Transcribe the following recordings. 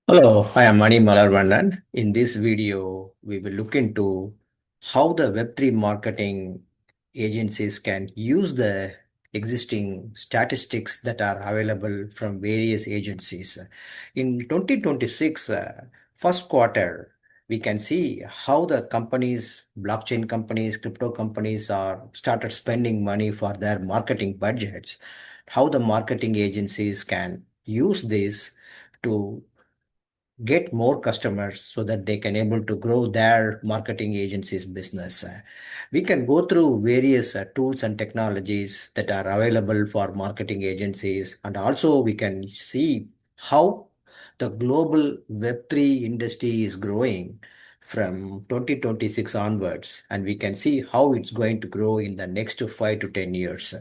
Hello, I am Mani Malarvandan. In this video, we will look into how the Web3 marketing agencies can use the existing statistics that are available from various agencies. In 2026, first quarter, we can see how the companies, blockchain companies, crypto companies are started spending money for their marketing budgets, how the marketing agencies can use this to get more customers so that they can able to grow their marketing agency's business. We can go through various tools and technologies that are available for marketing agencies, and also we can see how the global Web3 industry is growing from 2026 onwards, and we can see how it's going to grow in the next 5 to 10 years.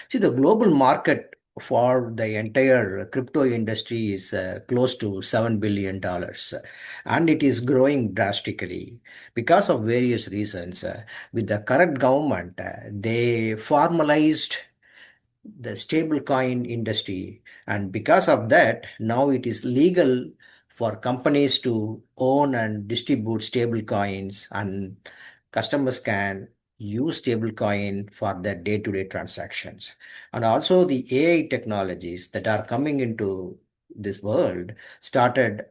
See, the global market for the entire crypto industry is close to $7 billion, and it is growing drastically because of various reasons. With the current government, they formalized the stablecoin industry, and because of that, now it is legal for companies to own and distribute stablecoins, and customers can use stablecoin for their day-to-day transactions. And also the AI technologies that are coming into this world started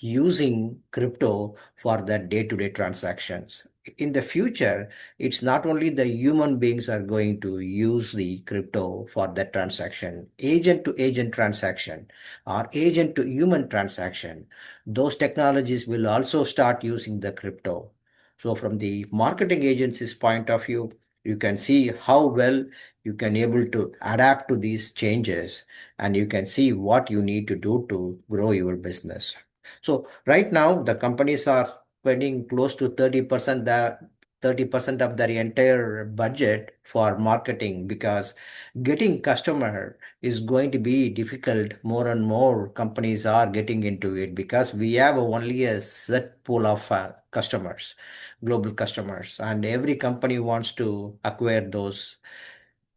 using crypto for their day-to-day transactions. In the future, it's not only the human beings are going to use the crypto for that transaction, agent to agent transaction or agent to human transaction. Those technologies will also start using the crypto. So from the marketing agency's point of view, you can see how well you can able to adapt to these changes, and you can see what you need to do to grow your business. So right now the companies are spending close to 30% of their entire budget for marketing, because getting customer is going to be difficult. More and more companies are getting into it because we have only a set pool of customers, global customers, and every company wants to acquire those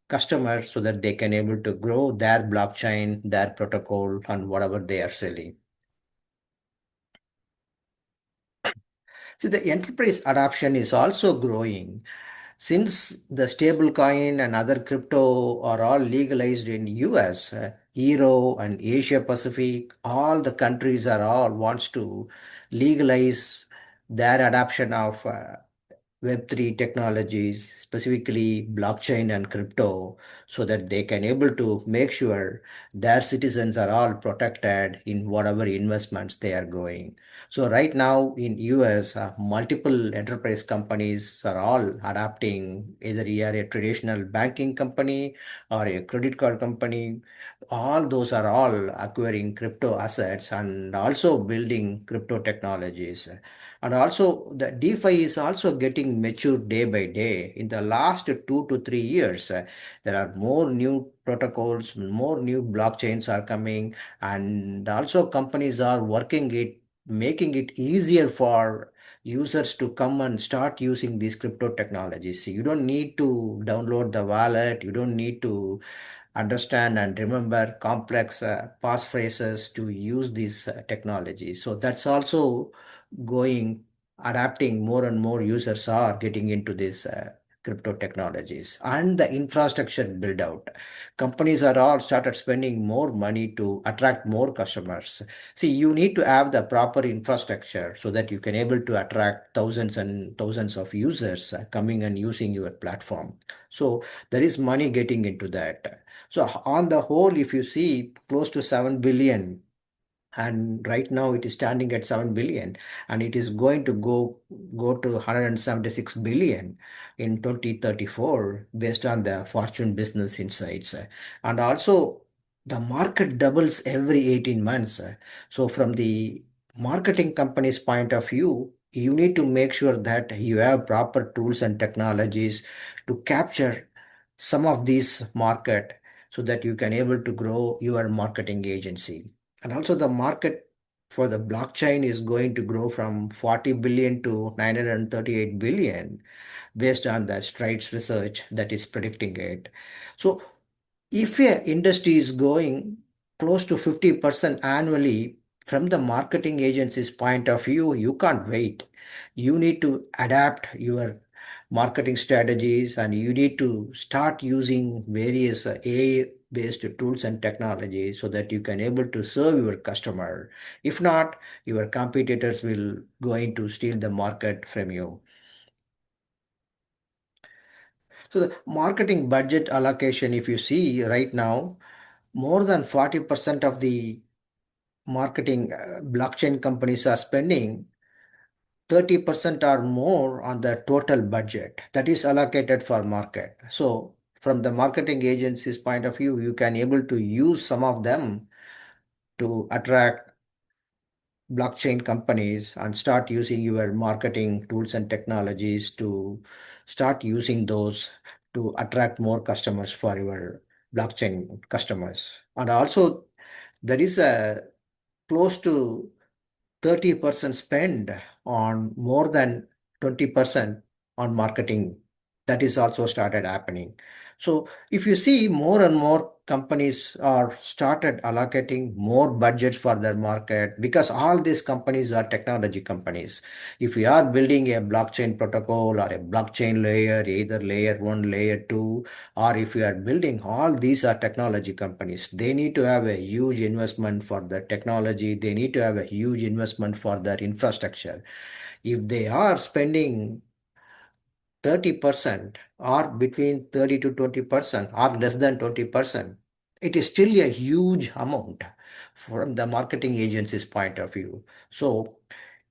customers so that they can able to grow their blockchain, their protocol, and whatever they are selling. See, the enterprise adoption is also growing. Since the stablecoin and other crypto are all legalized in US, Euro and Asia Pacific, all the countries are all wants to legalize their adoption of Web3 technologies, specifically blockchain and crypto, so that they can able to make sure their citizens are all protected in whatever investments they are going. So right now in US, multiple enterprise companies are all adapting, either you are a traditional banking company or a credit card company. All those are all acquiring crypto assets and also building crypto technologies. And also the DeFi is also getting mature day by day. In the last 2 to 3 years, there are more new protocols, more new blockchains are coming, and also companies are working it, making it easier for users to come and start using these crypto technologies. You don't need to download the wallet, you don't need to understand and remember complex passphrases to use these technologies. So that's also going, adapting. More and more users are getting into these crypto technologies, and the infrastructure build out. Companies are all started spending more money to attract more customers. See, you need to have the proper infrastructure so that you can able to attract thousands and thousands of users coming and using your platform. So there is money getting into that. So on the whole, if you see, close to 7 billion, and right now it is standing at 7 billion, and it is going to go to 176 billion in 2034 based on the Fortune Business Insights. And also the market doubles every 18 months. So from the marketing company's point of view, you need to make sure that you have proper tools and technologies to capture some of these market, so that you can able to grow your marketing agency. And also the market for the blockchain is going to grow from 40 billion to 938 billion based on the Strides research that is predicting it. So if a industry is growing close to 50% annually from the marketing agency's point of view, you can't wait. You need to adapt your marketing strategies, and you need to start using various AI based tools and technologies so that you can able to serve your customer. If not, your competitors will going to steal the market from you. So the marketing budget allocation, if you see right now, more than 40% of the marketing blockchain companies are spending 30% or more on the total budget that is allocated for market. So from the marketing agency's point of view, you can able to use some of them to attract blockchain companies and start using your marketing tools and technologies to start using those to attract more customers for your blockchain customers. And also there is a close to 30% spend on more than 20% on marketing. That is also started happening. So if you see, more and more companies are started allocating more budget for their market, because all these companies are technology companies. If we are building a blockchain protocol or a blockchain layer, either layer 1, layer 2, or if you are building, all these are technology companies. They need to have a huge investment for the technology. They need to have a huge investment for their infrastructure. If they are spending 30% or between 30 to 20% or less than 20%, it is still a huge amount from the marketing agency's point of view. So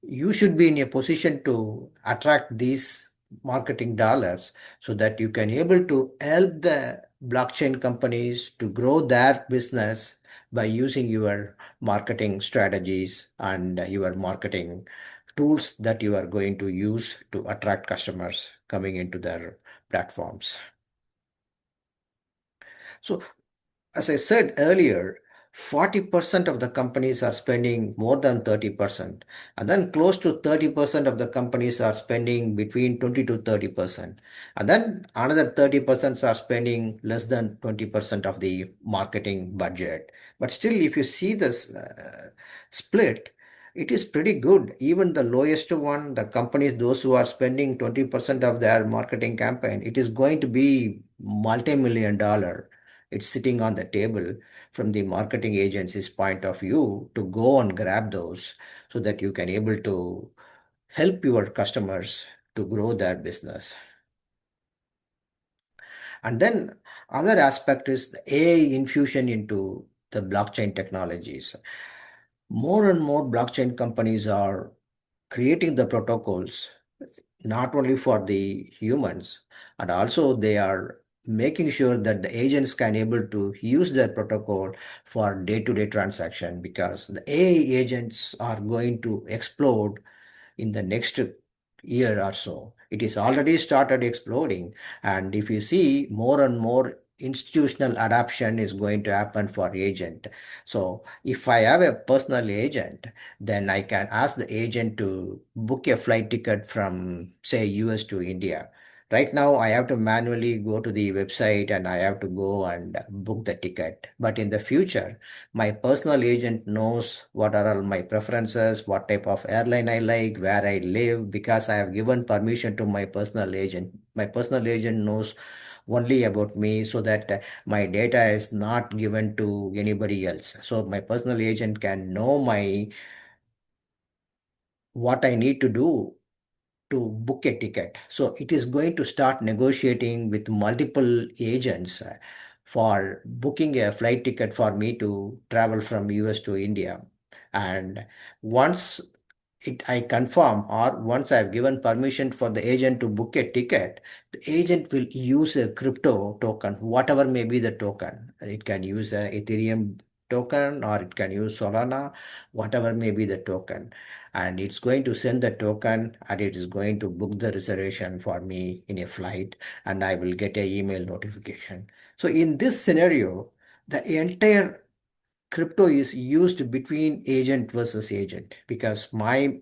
you should be in a position to attract these marketing dollars so that you can able to help the blockchain companies to grow their business by using your marketing strategies and your marketing tools that you are going to use to attract customers coming into their platforms. So as I said earlier, 40% of the companies are spending more than 30%, and then close to 30% of the companies are spending between 20 to 30%, and then another 30% are spending less than 20% of the marketing budget. But still, if you see this split, it is pretty good. Even the lowest one, the companies, those who are spending 20% of their marketing campaign, it is going to be multi-million dollar. It's sitting on the table from the marketing agency's point of view to go and grab those so that you can able to help your customers to grow their business. And then other aspect is the AI infusion into the blockchain technologies. More and more blockchain companies are creating the protocols not only for the humans, and also they are making sure that the agents can able to use their protocol for day-to-day transaction, because the AI agents are going to explode in the next year or so. It is already started exploding. And if you see, more and more institutional adoption is going to happen for agent. So if I have a personal agent, then I can ask the agent to book a flight ticket from, say, US to India. Right now, I have to manually go to the website and I have to go and book the ticket. But in the future, my personal agent knows what are all my preferences, what type of airline I like, where I live, because I have given permission to my personal agent. My personal agent knows only about me, so that my data is not given to anybody else. So my personal agent can know my what I need to do to book a ticket. So it is going to start negotiating with multiple agents for booking a flight ticket for me to travel from US to India. And once I confirm, or once I've given permission for the agent to book a ticket, the agent will use a crypto token, whatever may be the token. It can use a Ethereum token or it can use Solana, whatever may be the token. And it's going to send the token and it is going to book the reservation for me in a flight, and I will get a email notification. So in this scenario, the entire crypto is used between agent versus agent, because my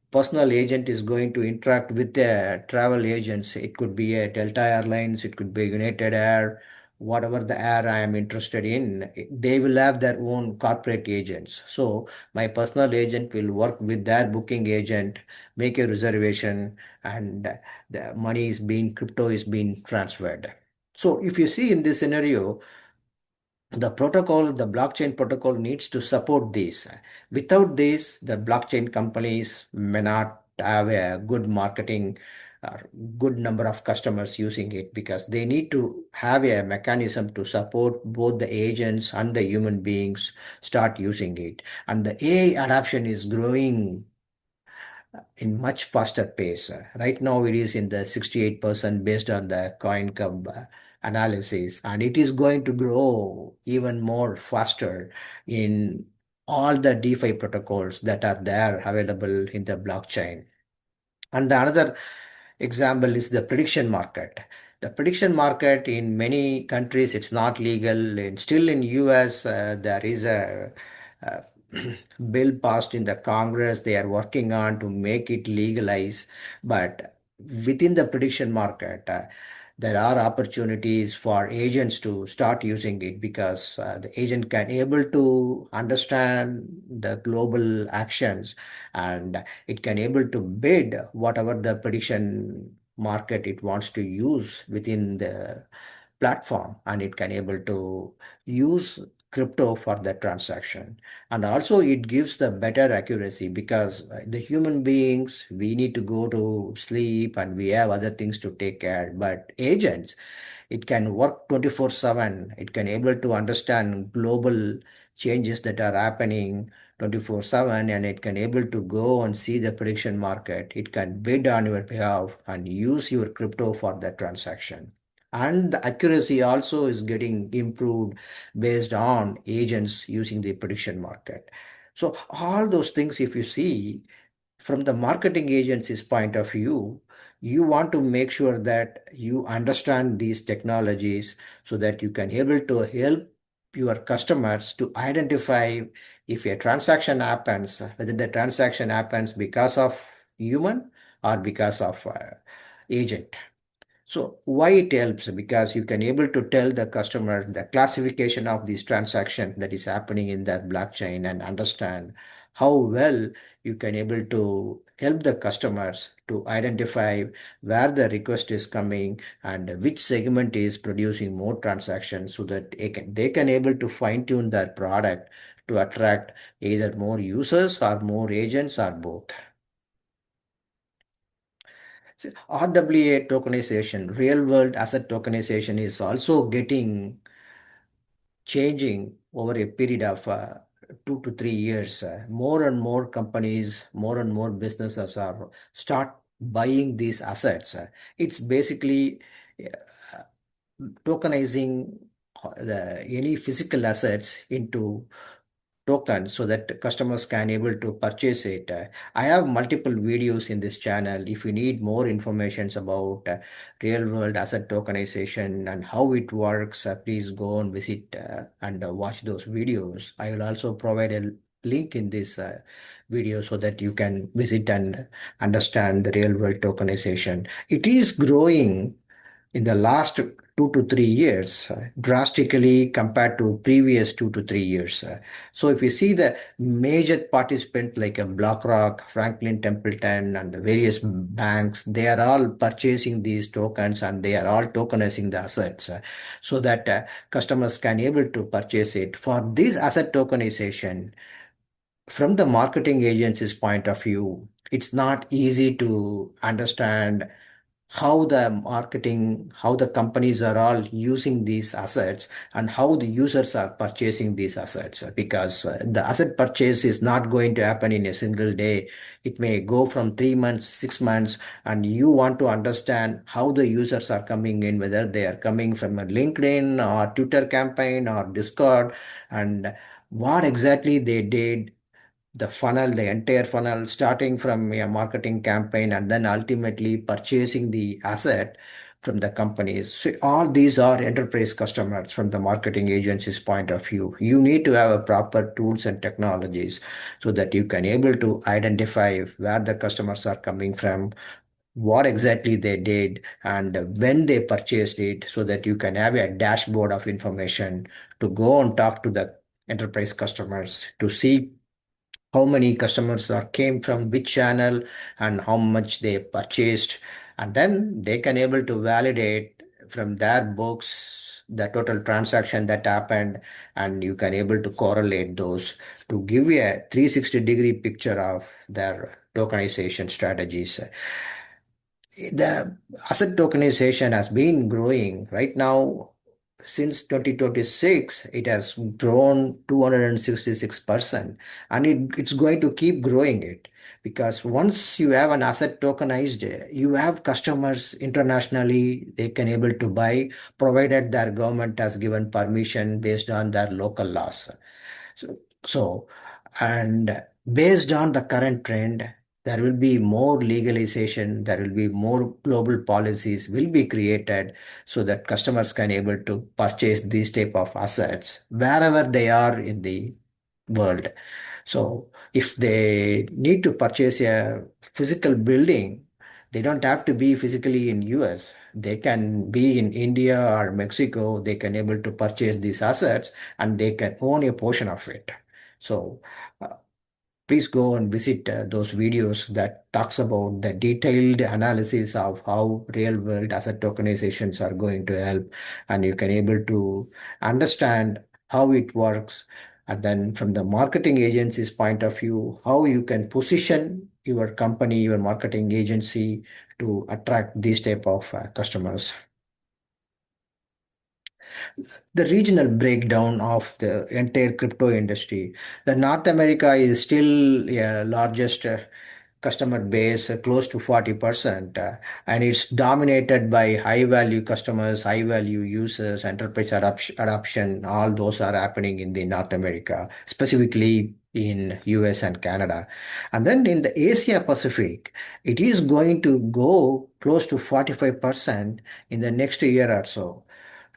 personal agent is going to interact with the travel agents. It could be a Delta Airlines, it could be United Air, whatever the air I am interested in, they will have their own corporate agents. So my personal agent will work with their booking agent, make a reservation, and the money is being crypto is being transferred. So if you see in this scenario, the blockchain protocol needs to support this. Without this, the blockchain companies may not have a good marketing or good number of customers using it, because they need to have a mechanism to support both the agents and the human beings start using it. And the AI adoption is growing in much faster pace. Right now, it is in the 68% based on the coin curve analysis, and it is going to grow even more faster in all the DeFi protocols that are there available in the blockchain. And the another example is the prediction market. The prediction market in many countries, it's not legal, and still in US there is a bill passed in the Congress. They are working on to make it legalize, but within the prediction market, there are opportunities for agents to start using it, because the agent can able to understand the global actions, and it can able to bid whatever the prediction market it wants to use within the platform, and it can able to use crypto for the transaction. And also it gives the better accuracy, because the human beings, we need to go to sleep and we have other things to take care, but agents, it can work 24/7. It can able to understand global changes that are happening 24/7, and it can able to go and see the prediction market. It can bid on your behalf and use your crypto for the transaction. And the accuracy also is getting improved based on agents using the prediction market. So all those things, if you see, from the marketing agency's point of view, you want to make sure that you understand these technologies, so that you can able to help your customers to identify if a transaction happens, whether the transaction happens because of human or because of agent. So why it helps? Because you can able to tell the customer the classification of this transaction that is happening in that blockchain, and understand how well you can able to help the customers to identify where the request is coming and which segment is producing more transactions, so that they can able to fine tune their product to attract either more users or more agents or both. So RWA tokenization, real world asset tokenization, is also getting changing over a period of 2 to 3 years. More and more companies, more and more businesses are start buying these assets. It's basically uh, tokenizing any physical assets into tokens, so that customers can able to purchase it. I have multiple videos in this channel. If you need more information about real world asset tokenization and how it works, please go and visit and watch those videos. I will also provide a link in this video, so that you can visit and understand the real world tokenization. It is growing in the last 2 to 3 years, drastically compared to previous 2 to 3 years. So if you see the major participants like BlackRock, Franklin Templeton, and the various banks, they are all purchasing these tokens, and they are all tokenizing the assets, so that customers can able to purchase it. For this asset tokenization, from the marketing agency's point of view, it's not easy to understand how the marketing, how the companies are all using these assets, and how the users are purchasing these assets, because the asset purchase is not going to happen in a single day. It may go from 3 months, 6 months, and you want to understand how the users are coming in, whether they are coming from a LinkedIn or Twitter campaign or Discord, and what exactly they did, the funnel, the entire funnel, starting from a marketing campaign and then ultimately purchasing the asset from the companies. So all these are enterprise customers from the marketing agency's point of view. You need to have a proper tools and technologies, so that you can able to identify where the customers are coming from, what exactly they did and when they purchased it, so that you can have a dashboard of information to go and talk to the enterprise customers to see how many customers are came from which channel and how much they purchased, and then they can able to validate from their books the total transaction that happened, and you can able to correlate those to give you a 360-degree picture of their tokenization strategies. The asset tokenization has been growing right now. Since 2026 it has grown 266%, and it's going to keep growing it, because once you have an asset tokenized, you have customers internationally, they can able to buy, provided their government has given permission based on their local laws. So, and based on the current trend, there will be more legalization, there will be more global policies will be created, so that customers can able to purchase these type of assets wherever they are in the world. So if they need to purchase a physical building, they don't have to be physically in US. They can be in India or Mexico. They can able to purchase these assets and they can own a portion of it. So uh, please go and visit those videos that talks about the detailed analysis of how real world asset tokenizations are going to help, and you can able to understand how it works, and then from the marketing agency's point of view, how you can position your company, your marketing agency to attract these type of customers. The regional breakdown of the entire crypto industry. The North America is still largest customer base, close to 40%, and it's dominated by high value customers, high value users, enterprise adoption. All those are happening in the North America, specifically in US and Canada. And then in the Asia Pacific, it is going to go close to 45% in the next year or so.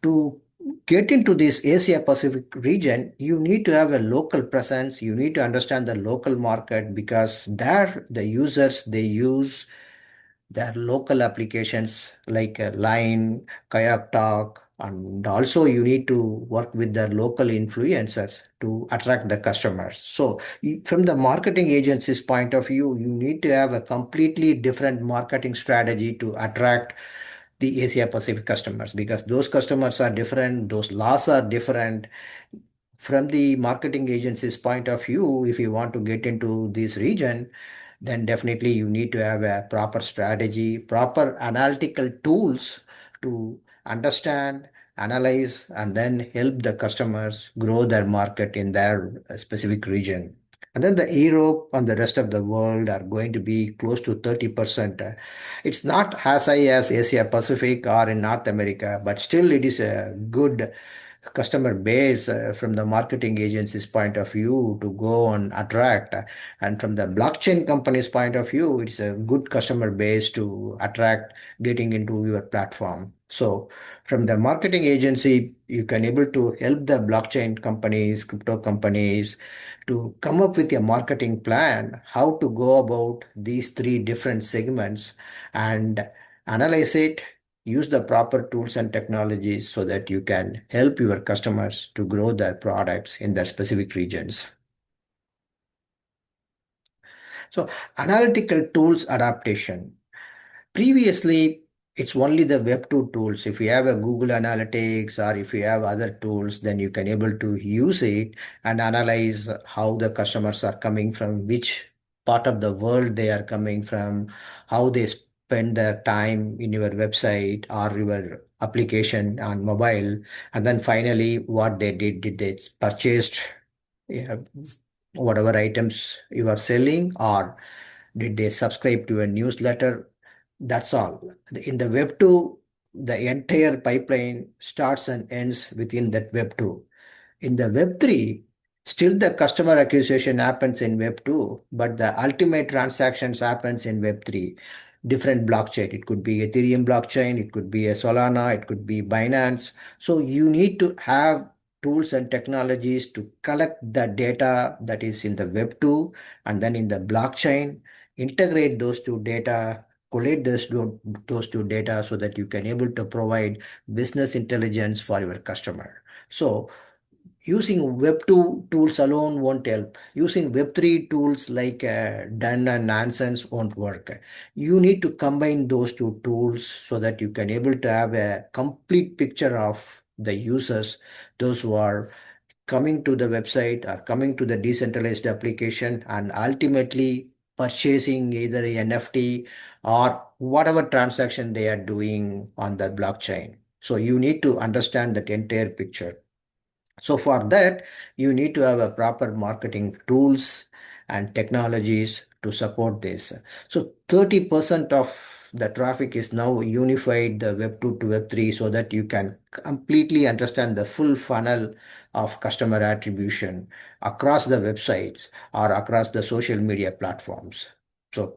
To get into this Asia Pacific region, you need to have a local presence. You need to understand the local market, because there the users, they use their local applications like Line, Kayak Talk, and also you need to work with the local influencers to attract the customers. So from the marketing agency's point of view, you need to have a completely different marketing strategy to attract the Asia Pacific customers, because those customers are different, those laws are different. From the marketing agency's point of view, if you want to get into this region, then definitely you need to have a proper strategy, proper analytical tools to understand, analyze, and then help the customers grow their market in their specific region. And then the Europe and the rest of the world are going to be close to 30%. It's not as high as Asia Pacific or in North America, but still it is a good customer base from the marketing agency's point of view to go and attract. And from the blockchain company's point of view, it's a good customer base to attract getting into your platform. So from the marketing agency, you can able to help the blockchain companies, crypto companies to come up with a marketing plan, how to go about these three different segments and analyze it, use the proper tools and technologies so that you can help your customers to grow their products in their specific regions. So analytical tools adaptation. Previously, it's only the Web2 tools. If you have a Google Analytics or if you have other tools, then you can able to use it and analyze how the customers are coming from, which part of the world they are coming from, how they spend their time in your website or your application on mobile, and then finally what they did they purchased, yeah, whatever items you are selling, or did they subscribe to a newsletter? That's all. In the Web 2, the entire pipeline starts and ends within that Web 2. In the Web 3, still the customer acquisition happens in Web 2, but the ultimate transactions happens in Web 3. Different blockchain. It could be Ethereum blockchain, it could be a Solana, it could be Binance. So you need to have tools and technologies to collect the data that is in the Web 2 and then in the blockchain, integrate those two data collate those two data so that you can able to provide business intelligence for your customer. So using Web2 tools alone won't help. Using Web3 tools like Done and Nonsense won't work. You need to combine those two tools so that you can able to have a complete picture of the users, those who are coming to the website or coming to the decentralized application and ultimately purchasing either a NFT or whatever transaction they are doing on the blockchain. So you need to understand that entire picture. So for that, you need to have a proper marketing tools and technologies to support this. So 30% of the traffic is now unified the Web 2 to Web 3 so that you can completely understand the full funnel of customer attribution across the websites or across the social media platforms. So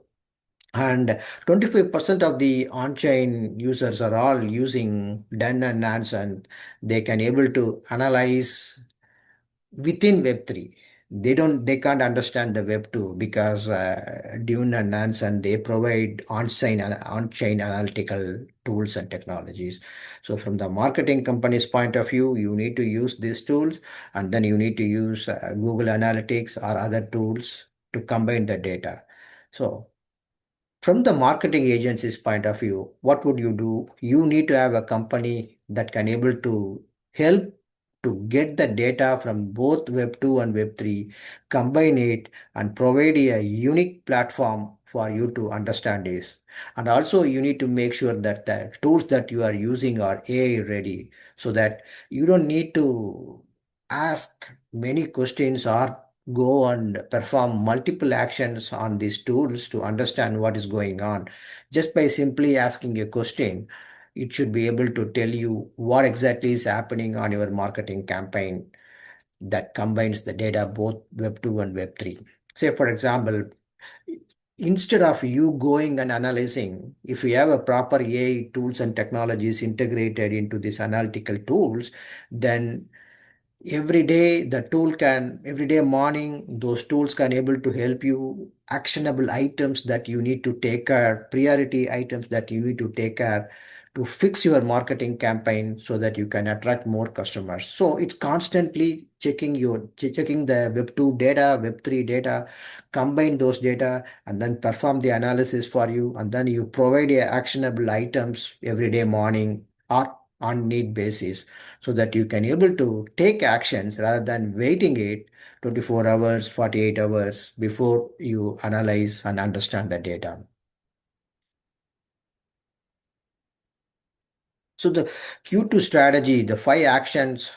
and 25% of the on-chain users are all using Done and Nance, and they can able to analyze within Web3. They can't understand the Web2 because Dune and Nansen they provide on-chain analytical tools and technologies. So from the marketing company's point of view, you need to use these tools, and then you need to use Google Analytics or other tools to combine the data. So from the marketing agency's point of view, what would you do? You need to have a company that can able to help to get the data from both Web 2 and Web 3, combine it and provide a unique platform for you to understand this. And also you need to make sure that the tools that you are using are AI ready so that you don't need to ask many questions or go and perform multiple actions on these tools to understand what is going on. Just by simply asking a question, it should be able to tell you what exactly is happening on your marketing campaign that combines the data both Web 2 and Web 3. Say, for example, instead of you going and analyzing, if you have a proper AI tools and technologies integrated into these analytical tools, then every day morning those tools can able to help you actionable items that you need to take care, priority items that you need to take care to fix your marketing campaign so that you can attract more customers. So it's constantly checking the Web 2 data, Web 3 data, combine those data and then perform the analysis for you, and then you provide a actionable items every day morning or on need basis so that you can able to take actions rather than waiting it 24 hours, 48 hours before you analyze and understand the data. So the Q2 strategy, the five actions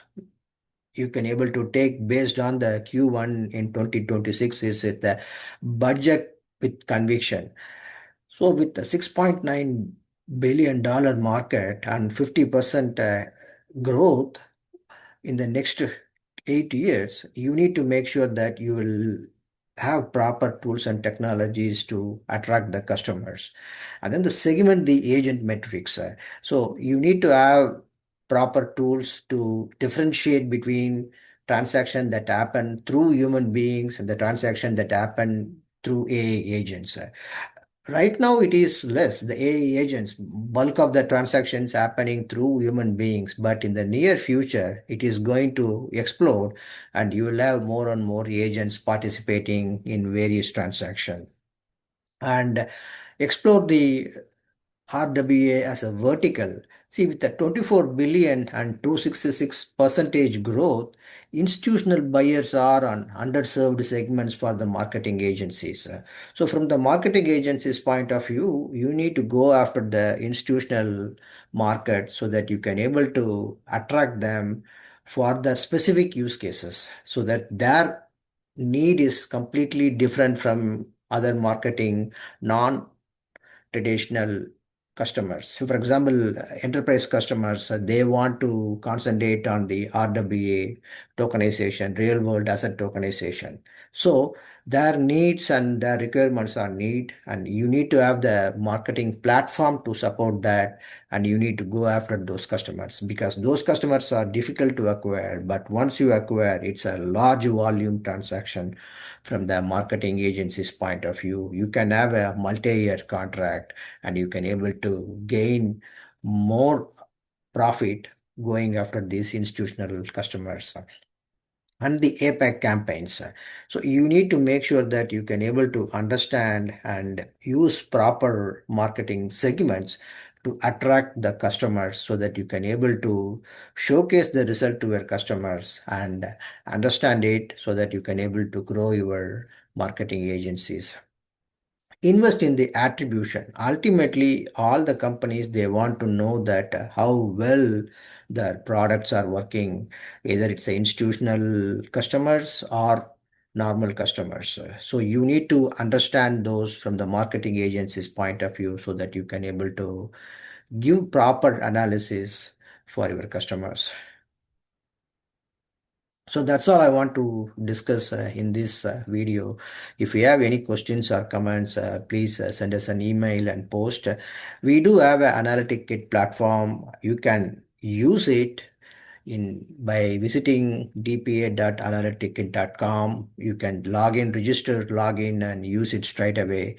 you can able to take based on the Q1 in 2026 is the budget with conviction. So with the $6.9 billion market and 50% growth, in the next 8 years, you need to make sure that you will have proper tools and technologies to attract the customers. And then the segment, the agent metrics. So you need to have proper tools to differentiate between transaction that happen through human beings and the transaction that happen through AI agents. Right now, it is less. The AI agents, bulk of the transactions happening through human beings, but in the near future, it is going to explode, and you will have more and more agents participating in various transactions. And explore the RWA as a vertical. See, with the 24 billion and 266 percentage growth, institutional buyers are on underserved segments for the marketing agencies. So from the marketing agencies point of view, you need to go after the institutional market so that you can able to attract them for their specific use cases so that their need is completely different from other marketing non-traditional customers. So for example, enterprise customers, they want to concentrate on the RWA tokenization, real world asset tokenization. So their needs and their requirements are need, and you need to have the marketing platform to support that, and you need to go after those customers because those customers are difficult to acquire. But once you acquire, it's a large volume transaction from the marketing agency's point of view. You can have a multi-year contract and you can able to gain more profit going after these institutional customers and the APAC campaigns. So you need to make sure that you can able to understand and use proper marketing segments to attract the customers so that you can able to showcase the result to your customers and understand it so that you can able to grow your marketing agencies. Invest in the attribution. Ultimately, all the companies, they want to know that how well their products are working, either it's the institutional customers or normal customers. So you need to understand those from the marketing agency's point of view so that you can able to give proper analysis for your customers. So that's all I want to discuss in this video. If you have any questions or comments, please send us an email and post. We do have an analytic kit platform. You can use it in by visiting dpa.analytickit.com. You can log in, register, log in, and use it straight away.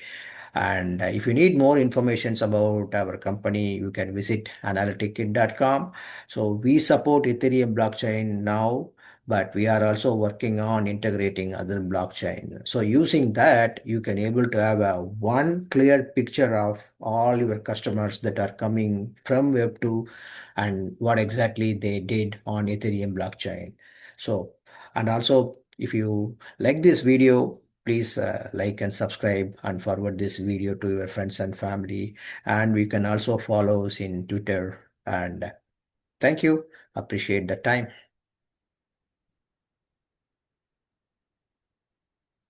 And if you need more information about our company, you can visit analytickit.com. So we support Ethereum blockchain now, but we are also working on integrating other blockchain. So using that, you can able to have a one clear picture of all your customers that are coming from Web2 and what exactly they did on Ethereum blockchain. So, and also if you like this video, please like and subscribe and forward this video to your friends and family. And we can also follow us in Twitter. And thank you. Appreciate the time.